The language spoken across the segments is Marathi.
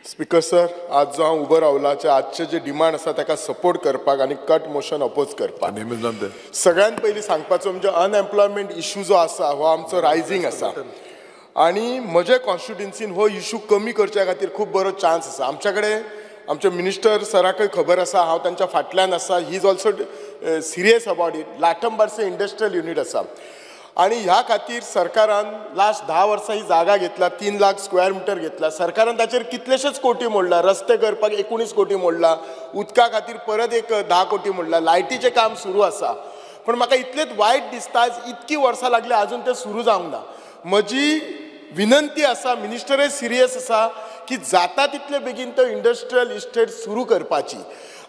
स्पीकर सर, आज जो हांव उबो रावलाचे आजचे जे डिमांड आसा ताका सपोर्ट करपाक आनी कट मोशन अपोज करपाक सगळ्यात पयलीं सांगपाचो म्हणजे अनएम्प्लॉयमेंट इश्यू जो आसा हो आमचो रायझींग आसा आनी म्हजे कॉन्स्टिट्युएन्सीन हो इश्यू कमी करच्या खातीर खूब बरो चान्स आसा. आमच्या कडेन आमचे मिनिस्टर सराकय खबर आसा, हांव तांच्या फाटल्यान आसा. He is also serious about it. Latambarcem industrial unit आसा आणि ह्या खातीर सरकारान लास्ट 10 वर्सां ही जागा घेतला. 3 लाख स्क्वेअर मिटर घेतला. सरकारान ताचेर कितलेशेच कोटी मोडला. रस्ते करपाक 19 कोटी मोडला. उदका खातीर परत एक 10 कोटी मोडला. लायटीचें काम सुरू आसा. पण म्हाका इतलेंच वायट दिसता, आज इतकी वर्सां लागली अजून ते सुरू जावंक ना. म्हजी विनंती आसा, मिनिस्टरय सिरियस आसा की जाता तितले बेगीन तो इंडस्ट्रियल इस्टेट सुरू करपाची.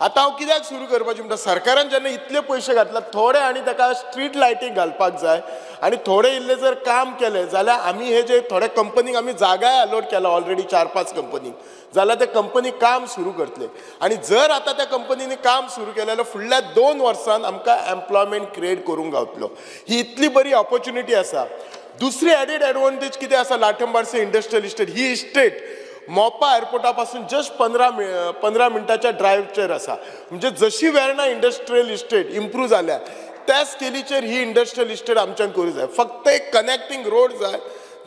आतां हांव कित्याक सुरू करपाची म्हणटा, सरकारान जेन्ना इतले पयशे घातला, थोडे आनी ताका स्ट्रीट लायटीक घालपाक जाय आनी थोडे इल्ले जर काम केलें जाल्यार आमी हे जे थोड्या कंपनीक आमी जागाय अलॉट केला ऑलरेडी 4-5 कंपनीक, जाल्यार ते कंपनी काम सुरू करतले. आनी जर आतां त्या कंपनीनी काम सुरू केलें जाल्यार फुडल्या 2 वर्सांत आमकां एम्प्लॉयमेंट क्रिएट करूंक गावतलो. ही इतली बरी ऑपॉर्च्युनिटी आसा. दुसरी एडीड एडवांटेज कितें आसा लाटंबारसे इंडस्ट्रियल इस्टेट, ही इस्टेट मोपा एअरपोर्टा पासून जस्ट 15 मिनटाच्या ड्रायव्हचेर आसा. म्हणजे जशी वेर्णा इंडस्ट्रियल इस्टेट इम्प्रूव जाल्या त्या स्केलीचेर ही इंडस्ट्रियल इस्टेट आमच्यान करूं जाय. फक्त एक कनेक्टिंग रोड जाय,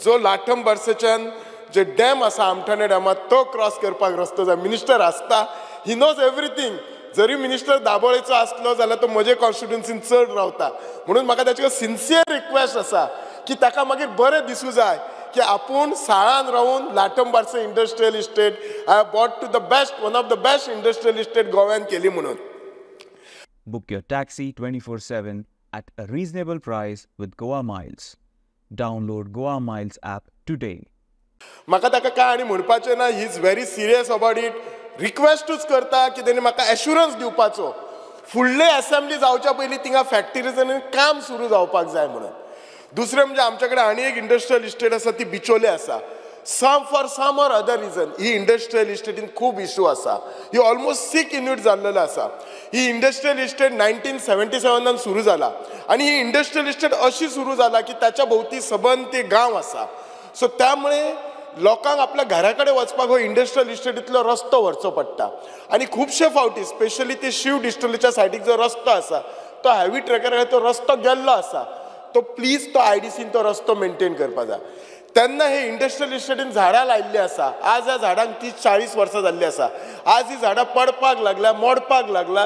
जो लाटंबारसेच्यान जे डॅम आसा आमठाणे डॅमात तो क्रॉस करपाक रस्तो जाय. मिनिस्टर आसता, ही नोज एवरीथींग. जरी मिनिस्टर दाबोळेचो आसलो जाल्यार तो म्हजे कॉन्स्टिट्युएन्सीन चड रावता. म्हणून म्हाका ताचे सिन्सियर रिक्वेस्ट आसा की ताका मागीर बरें दिसूं जाय की आपूण साळान रावून Latambarcem industrial estate I bought to the best, one of the best industrial estate गोव्यान केली म्हणून. Book your taxi 24/7 at a reasonable price with Goa Miles. Download Goa Miles app today. म्हाका ताका काय आनी म्हणपाचें ना. He is very serious about it. रिक्वेस्टूच करता की तेणी म्हाका एश्युरन्स दिवपाचो फुडले असेंब्ली जावच्या पयलीं थिंगा फॅक्टरीजांनी काम सुरू जावपाक जाय म्हणून. दुसरें म्हणजे आमच्या कडेन आनी एक इंडस्ट्रियल इस्टेट आसा, ती बिचोले आसा. For some or other reason ही इंडस्ट्रियल इस्टेटीन खूब इश्यू आसा. ही ऑलमोस्ट 6 युनिट जाल्लेलो आसा. ही इंडस्ट्रियल इस्टेट 1977 सुरू जाला आणि ही इंडस्ट्रियल इस्टेट अशी सुरू जाला की त्याच्या भोवती सबंद ते गांव आसा. सो त्यामुळे लोकांक आपल्या घरा कडेन वचपाक हो इंडस्ट्रियल इस्टेटींतलो रस्तो व्हरचो पडटा. आनी खुबशे फावटी स्पेशली ते शिव डिस्टिलरीच्या सायडीक जो रस्तो आसा तो हॅवी ट्रॅकर तो रस्तो गेल्लो आसा. तो प्लीज तो आयडीसीन तो रस्तो मेंटेन करपाक जाय. तेन्ना हे इंडस्ट्रियल इस्टेटीन झाडां लायिल्लीं आसा. आज ह्या झाडांक 30-40 वर्सां जाल्लीं आसा. आज ही झाडां पडपाक लागल्या, मोडपाक लागला.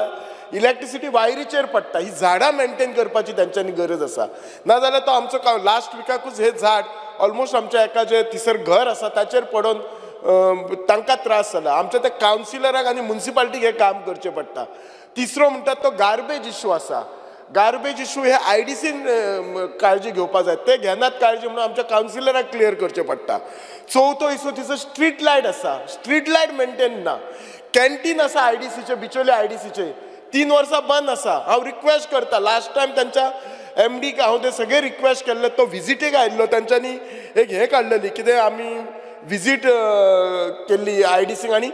इलेक्ट्रिसिटी वायरीचेर पडटा. ही झाडां मेंटेन करपाची तांच्यांनी गरज आसा. नाजाल्यार तो आमचो लास्ट विकाकूच हे झाड ऑलमोस्ट आमच्या एका जे थिसर घर आसा ताचेर पडून तांकां त्रास जाला. आमच्या त्या कावन्सिलराक आनी म्युनिसिपालिटीक हे काम करचें पडटा. तिसरो म्हणटात तो गार्बेज इश्यू आसा. गार्बेज इश्यू हे आयडीसीन काळजी घेवपाक जाय. ते घेनात काळजी म्हणून आमच्या कावन्सिलराक क्लियर करचें पडटा. चवथो इश्यू तिचो स्ट्रीट लायट आसा. स्ट्रीट लायट मेंटेन ना. कॅन्टीन आसा आयडीसीचे, बिचोले आयडीसीचे 3 वर्सां बंद आसा. हांव रिक्वेस्ट करता, लास्ट टायम त्यांच्या MDक हांव ते सगळे रिक्वेस्ट केल्ले. तो विजिटेक आयिल्लो, तांच्यांनी एक हे काडलेली कितें आमी विजीट केल्ली आयडीसीक आनी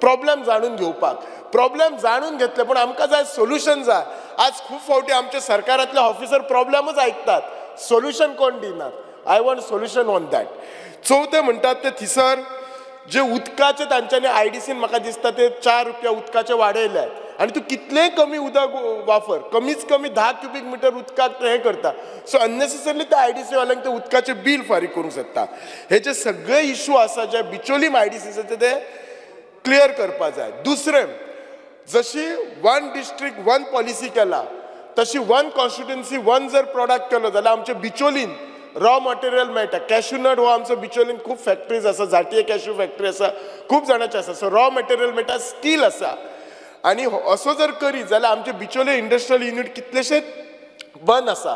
प्रॉब्लेम जाणून घेवपाक. प्रॉब्लेम जाणून घेतले पण आमकां जाय सोल्युशन जाय. आज खूब फावटी आमचे सरकारांतले ऑफिसर प्रॉब्लेमूच आयकतात, सोल्युशन कोण दिनात. I want solution on that. चवथे म्हणटात ते थिसर जे उदकाचे तांच्यांनी आयडीसीन म्हाका दिसता ते 4 रुपया उदकाचे वाडयले आनी तूं कितलेंय कमी उदक वापर, कमीच कमी 10 क्युबिक मिटर उदकाक हे करता. सो अननेसेसरली त्या आयडीसी वाल्यांक ते उदकाचे बील फारीक करूंक शकता. हे जे सगळे इश्यू आसा जे बिचोलीम आयडीसीचे ते क्लियर करपाक जाय. दुसरें, जशी 1 डिस्ट्रिक्ट 1 पॉलिसी केला तशी 1 कॉन्स्टिट्युएन्सी 1 जर प्रॉडक्ट केलो जाल्यार आमच्या बिचोलीन रॉ मटेरियल मेळटा. कॅश्यूनट हो आमचो बिचोलीन खूब फॅक्टरीज आसा. जातीय कॅश्यू फॅक्टरी आसा, खूब जाणांचे आसा. सो रॉ मटेरियल मेळटा, स्टील आसा. आनी असो जर करीत जाल्यार आमचे बिचोले इंडस्ट्रियल युनिट कितलेशेच बंद आसा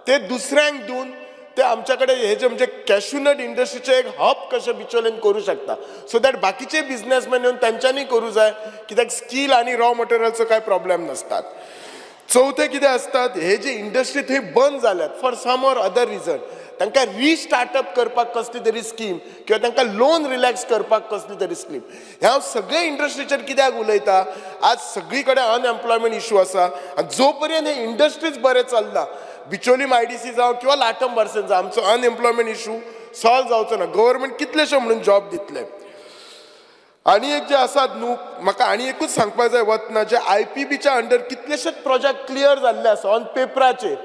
ते दुसऱ्यांक दिवन ते आमच्या कडेन हे जे म्हणजे कॅश्यूनट इंडस्ट्रीचे एक हब कशें बिचोलेन करूं शकता. सो दॅट बाकीचे बिझनेसमॅन येवन तांच्यांनी करूं जाय, कित्याक स्कील आनी रॉ मटेरियलचो कांय प्रॉब्लेम नासतात. चवथे कितें आसतात, हे जे इंडस्ट्री थंय बंद जाल्यात for some or other reason, तांकां रिस्टार्टअप करपाक कसली तरी स्कीम किंवा तांकां लोन रिलॅक्स करपाक कसली तरी स्कीम. हे हांव सगळे इंडस्ट्रीचेर कित्याक उलयता, आज सगळी कडेन अनएम्प्लॉयमेंट इश्यू आसा. आनी जो पर्यंत हे इंडस्ट्रीज बरें चलना, बिचोलीम आयडीसी जावं किंवा लाटंबारसेन जावं, आमचो अनएम्प्लॉयमेंट इश्यू सॉल्व जावचो ना. गव्हर्मेंट कितलेशे म्हणून जॉब दितले. आनी एक जे आसात न्हू, म्हाका आनी एकूच सांगपाक जाय वतना जे IPBच्या अंडर कितलेशेच प्रोजेक्ट क्लियर जाल्ले आसा ऑन पेपराचेर.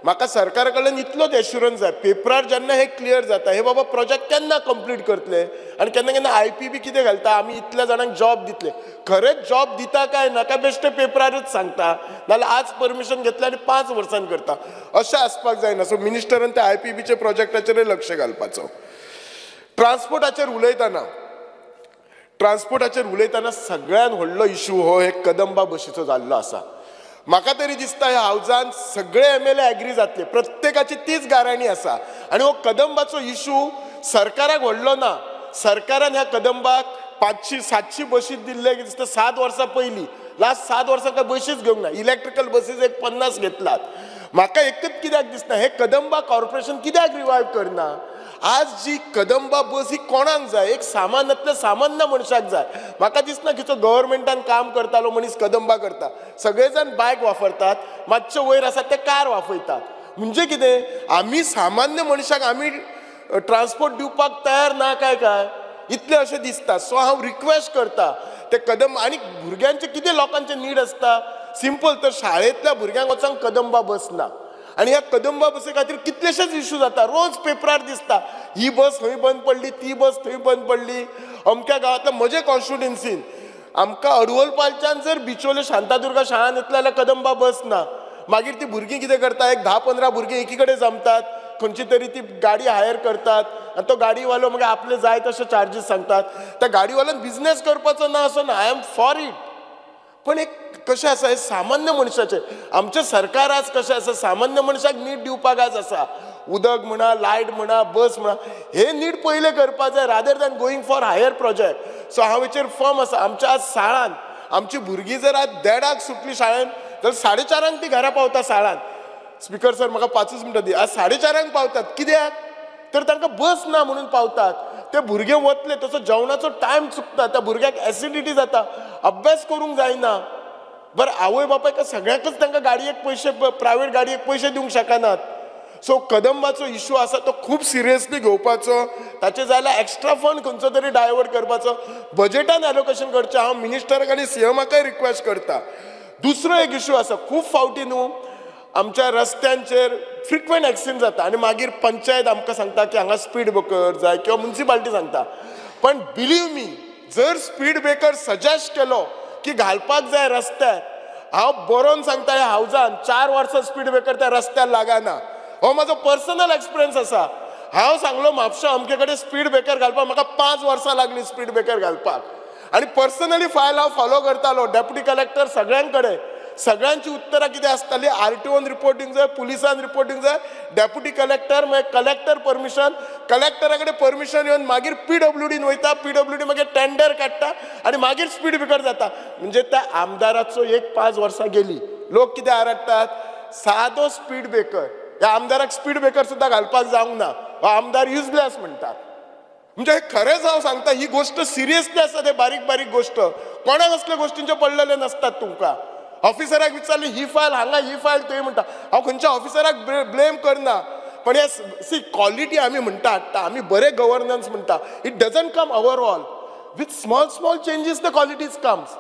म्हाका सरकारा कडल्यान इतलोच एश्युरन्स जाय, पेपरार जेन्ना हे क्लियर जाता हे बाबा प्रोजेक्ट केन्ना कंप्लीट करतले आनी केन्ना केन्ना IPB कितें घालता, आमी इतल्या जाणांक जॉब दितले, खरेंच जॉब दिता काय नाका बेश्टे पेपरारूच सांगता, नाल्यार आज परमिशन घेतलें आनी 5 वर्सांनी करता, अशें आसपाक जायना. सो मिनिस्टरान त्या IPBच्या प्रोजेक्टाचेर लक्ष घालपाचो. ट्रान्सपोर्टाचेर उलयतना सगळ्यात व्हडलो इशू हो एक कदंबा बशीचो जाल्लो आसा. म्हाका तरी दिसता ह्या हावजान सगळे MLA एग्री जातले, प्रत्येकाची तीच गाराणी आसा. आनी हो कदंबाचो इशू सरकाराक व्हडलो ना. सरकारान ह्या कदंबाक 500-700 बशी दिल्ले दिसता 7 वर्सां पयलीं. लास्ट 7 वर्सां काय बशीच घेवंक ना. इलेक्ट्रिकल बसीस एक 50 घेतलात. म्हाका एकच कित्याक दिसता, हे कदंबा कॉर्पोरेशन कित्याक रिवायव करना. आज जी कदंबा बस ही कोणाक जाय, एक सामान्यांतल्या सामान्य मनशाक जाय. म्हाका दिसना की तो गव्हर्मेंटान काम करतालो मनीस कदंबा करता. सगळे जाण बायक वापरतात, मातशे वयर आसा ते कार वापरतात. म्हणजे कितें, आमी सामान्य मनशाक आमी ट्रान्सपोर्ट दिवपाक तयार ना काय इतलें अशें दिसता. सो हांव रिक्वेस्ट करता ते कदंबा, आनी भुरग्यांचे कितें लोकांचे नीड आसता, सिंपल तर शाळेंतल्या भुरग्यांक वचांक कदंबा बस ना. आनी ह्या कदंबा बसी खातीर कितलेशेच इश्यू जाता. रोज पेपरार दिसता ही बस खंय बंद पडली, ती बस थंय बंद पडली. अमक्या गांवांतल्या म्हजे कॉन्स्टिट्युएन्सीन आमकां अडवलपालच्यान जर बिचोले शांतादुर्गा शाळान येतले जाल्यार कदंबा बस ना. मागीर ती भुरगीं कितें करता, एक 10-15 भुरगीं एकी कडेन जमतात, खंयची तरी ती गाडी हायर करतात आनी तो गाडीवालो मागीर आपले जाय तशे चार्जीस सांगतात. त्या गाडीवाल्यान बिझनेस करपाचो ना असो ना, आय एम फॉर इट. पण एक कशें आसा, हे सामान्य मनशाचे आमचे सरकार आज कशें आसा, सामान्य मनशाक नीड दिवपाक आज आसा. उदक म्हणा, लायट म्हणा, बस म्हणा, हे नीड पयले करपाक जाय rather than going for higher project. So हांव हेचेर फर्म आसा. आमच्या आज शाळान आमची भुरगीं जर आज 1:30 सुटली शाळेन जाल्यार 4:30 ती घरा पावता शाळान. स्पिकर सर म्हाका 5 मिनटां दी. आज 4:30 पावतात. कित्याक तर तांकां बस ना म्हणून पावतात. ते भुरगे वतले तसो जेवणाचो टायम चुकता, त्या भुरग्याक एसिडिटी जाता, अभ्यास करूंक जायना. बरं आवय बापायक सगळ्यांकच तांकां गाडयेक पयशे, प्रायवेट गाडयेक पयशे दिवंक शकनात. सो कदंबाचो इशू आसा तो खूब सिरियसली घेवपाचो. ताचे जाल्यार एक्स्ट्रा फंड खंयचो तरी डायवर्ट करपाचो, बजेटान एलोकेशन करचें. हांव मिनिस्टराक आनी CMाकय रिक्वेस्ट करता. दुसरो एक इशू आसा, खूब फावटी न्हू आमच्या रस्त्यांचेर फ्रिक्वेंट एक्सिडेंट जाता आनी मागीर पंचायत आमकां सांगता की हांगा स्पीड ब्रेकर जाय किंवा म्युनिसिपालिटी सांगता. पण बिलीव मी, जर स्पीड ब्रेकर सजेस्ट केलो की घालपाक जाय रस्त्यार, हांव बरोवन सांगता ह्या हावजान 4 वर्सां स्पीड ब्रेकर त्या रस्त्यार लागना. हो म्हाजो पर्सनल एक्सपिरियन्स आसा. हांव सांगलो म्हापशा अमके कडेन स्पीड ब्रेकर घालपाक म्हाका 5 वर्सां लागली स्पीड ब्रेकर घालपाक. आनी पर्सनली फायल हांव फॉलो करतालो. डेप्युटी कलेक्टर सगळ्यां कडेन, सगळ्यांची उत्तरां कितें आसताली, RTOन रिपोर्टिंग जाय, पुलिसान रिपोर्टिंग जाय, डेप्युटी कलेक्टर मागीर कलेक्टर परमिशन, कलेक्टरा कडेन परमिशन येवन मागीर PWDन वयता, PWD मागीर टेंडर काडटा आनी मागीर स्पीड ब्रेकर जाता. म्हणजे त्या आमदाराचो एक 5 वर्सां गेली. लोक कितें आरडटात, सादो स्पीड ब्रेकर, ह्या आमदाराक स्पीड ब्रेकर सुद्दां घालपाक जावंक ना, हो आमदार युजलेस म्हणटात. म्हणजे हे खरेंच हांव सांगता, ही गोष्ट सिरियसली आसा. ते बारीक बारीक गोष्ट कोणाक असल्या गोष्टींचे पडलेले नसतात. तुमकां ऑफिसराक विचारली ही फायल हांगा, ही फायल थंय म्हणटा. हांव खंयच्या ऑफिसराक ब्लेम करना, पण हे सी क्वॉलिटी आमी म्हणटा हाडटा, आमी बरे गव्हर्नन्स म्हणटा, it doesn't come overall. With small changes the qualities comes.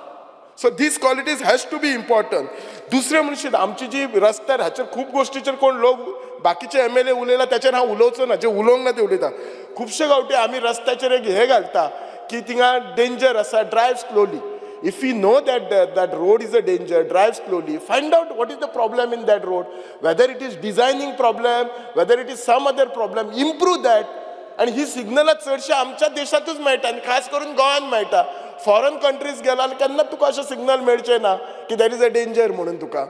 So these qualities has to be important. दुसरें म्हणशीत आमची जी रस्त्यार हाचेर खूब गोश्टीचेर कोण लोक बाकीचे MLA उलयला त्याचेर हांव उलोवचो ना, जे उलोवंक ना ते उलयता. खुबशे गावटी आमी रस्त्याचेर एक हे घालता की थिंगा डेंजर आसा, drive slowly. If we know that road is a danger, drive slowly. Find out what is the problem in that road. Whether it is designing problem, whether it is some other problem, improve that. आणि ही सिग्नलां चडशे आमच्या देशातूच मेळटा आनी खास करून गोंयान मेळटा. फॉरेन कंट्रीज गेला केन्ना तुका अशें सिग्नल मेळचें ना की देर इज अ डेंजर म्हणून तुका.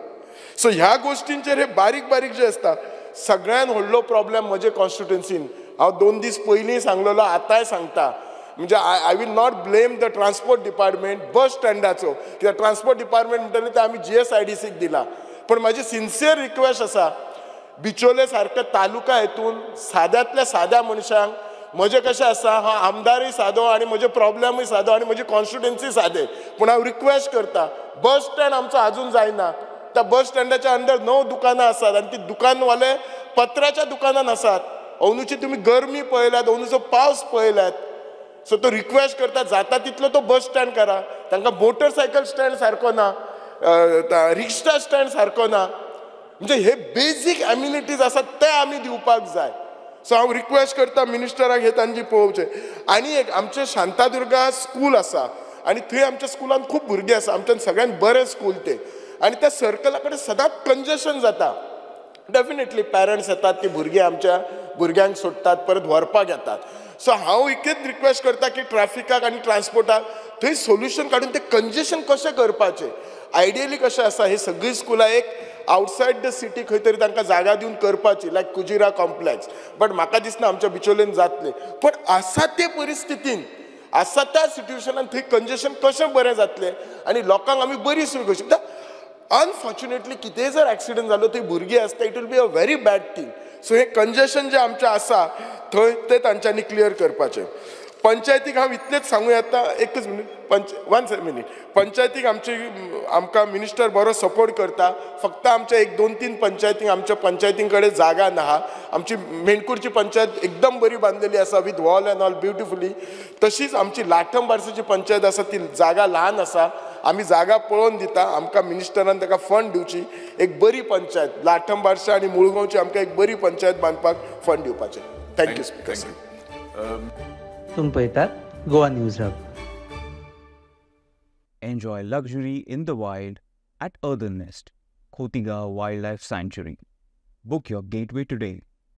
सो ह्या गोश्टींचेर हे बारीक बारीक जे आसता, सगळ्यान व्हडलो प्रॉब्लेम म्हजे कॉन्स्टिट्युएन्सीन हांव 2 दीस पयलीं सांगलेलो, आतांय सांगता. म्हणजे I will not blame the transport department bus स्टँडाचो, कित्याक ट्रान्सपोर्ट डिपार्टमेंट म्हणटले ते आमी GSIDCक दिला. पण म्हाजी सिन्सियर रिक्वेस्ट आसा, बिचोले सारके तालुका हेतून साद्यांतल्या साद्या मनशांक, म्हजें कशें आसा, हांव आमदारूय सादो आनी म्हजे प्रॉब्लेमूय सादो आनी म्हजी कॉन्स्टिट्युएन्सी सादें, पूण हांव रिक्वेस्ट करता, बस स्टँड आमचो आजून जायना. त्या बस स्टँडाच्या अंडर 9 दुकानां आसात आनी ती दुकानवाले पत्राच्या दुकानान आसात. अंदूची तुमी गरमी पळयल्यात, अंदूचो पावस पळयल्यात. सो तो रिक्वेस्ट करता जाता तितलो तो बस स्टँड करा, तांकां मोटरसायकल स्टँड सारको ना, रिक्षा स्टँड सारको ना, म्हणजे हे बेजीक एम्युनिटीज आसात ते आमी दिवपाक जाय. सो हांव रिक्वेस्ट करता मिनिस्टराक हे तांची पळोवचें. आनी एक आमचे शांतादुर्गा स्कूल आसा आनी थंय आमच्या स्कुलान खूब भुरगे आसा, आमच्यान सगळ्यान बरें स्कूल तें, आनी त्या सर्कला कडेन सदांच कंजेशन जाता. डेफिनेटली पॅरंट्स येतात, ती भुरगीं आमच्या भुरग्यांक सोडटात, परत व्हरपाक येतात. सो हांव एकच रिक्वेस्ट करता की ट्रॅफिकाक आनी ट्रान्सपोर्टाक थंय सोल्युशन काडून तें कंजेशन कशें करपाचें. आयडियली कशें आसा, हे सगळीं स्कुलां एक आउटसायड द सिटी खंय तरी तांकां जागा दिवन करपाची, लायक कुजिरा कॉम्प्लेक्स. बट म्हाका दिसना आमच्या बिचोलेन जातलें. पण आसा ते परिस्थितीन, आसा त्या सिट्युएशनान थंय कंजेशन कशें बरें जातलें आनी लोकांक आमी बरी सोय कशी. अनफॉर्च्युनेटली कितेंय जर एक्सिडंट जालो थंय भुरगीं आसता, it will be a very bad thing. So हे कंजेशन जे आमचें आसा थंय तें तांच्यांनी क्लियर करपाचें. पंचायतीक हांव इतलेंच सांगूं येता, एकच मिनीट, वन मिनीट. पंचायतीक आमकां मिनिस्टर बरो सपोर्ट करता. फक्त आमच्या 1-2-3 पंचायतींक आमच्या पंचायतीं कडेन जागा ना. आमची मेणकुरची पंचायत एकदम बरी बांदलेली आसा with wall end all beautifully. तशीच आमची लाठम बारसाची पंचायत आसा, ती जागा ल्हान आसा, आमी जागा पळोवन दिता. आमकां मिनिस्टरान ताका फंड दिवची. एक बरी पंचायत लाठम बारसा आनी मुळगांवची आमकां एक बरी पंचायत बांदपाक फंड दिवपाचें. Thank you speaker. तुम पळयतात Goa news hub. Enjoy luxury in the wild at Earthen Nest, Khotigaon Wildlife Sanctuary. Book your gateway today.